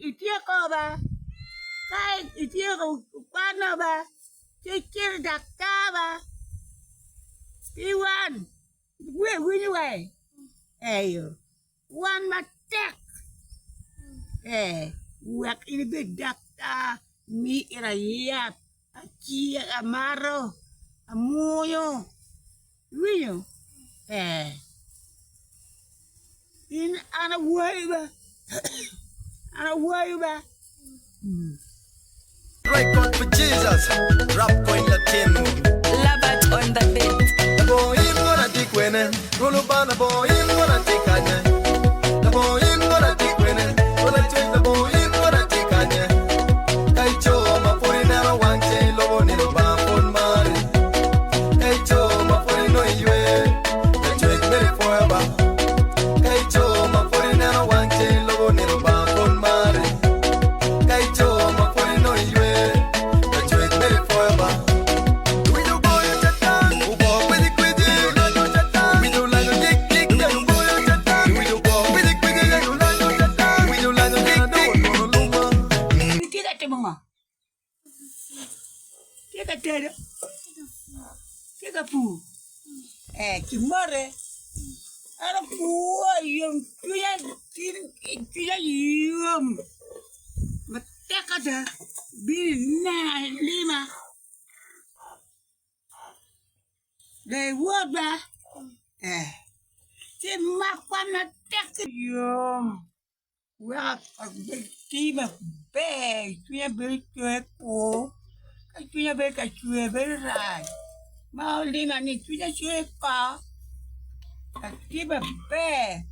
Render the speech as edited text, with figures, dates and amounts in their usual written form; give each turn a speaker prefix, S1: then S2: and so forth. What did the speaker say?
S1: itia ko ba? Kai itia ko paano ba? Kikir dakta ba? Iwan. Win away. Ayo. One matek. Wak ini bedakta mi irayat. Akia amaro. Amuyo. Winyo. In ana way ba? Ana way ba?
S2: Record for Jesus, rap in Latin.
S3: Labat on the beat.
S2: The boy in gonna take winning, roll up on the boy in gonna take on ya. The boy in gonna take winning, gonna take the boy in gonna take on ya. Hey Joe, my boy never one chain, low in the bump on Mari. Hey Joe, my boy no you, the trick very forever. Hey Joe, my boy never one chain, low in the bump on Mari. Hey Joe, my boy no you.
S1: Kika pu. Kimare. Ana pu yung tuya yung. Mateka da. Bina lima. They would ba. Si makwan na teka yung. Wak team of bag. Tuya big po. Tuya big tuya big right. Mau lima ni tuya suka. Team of bag.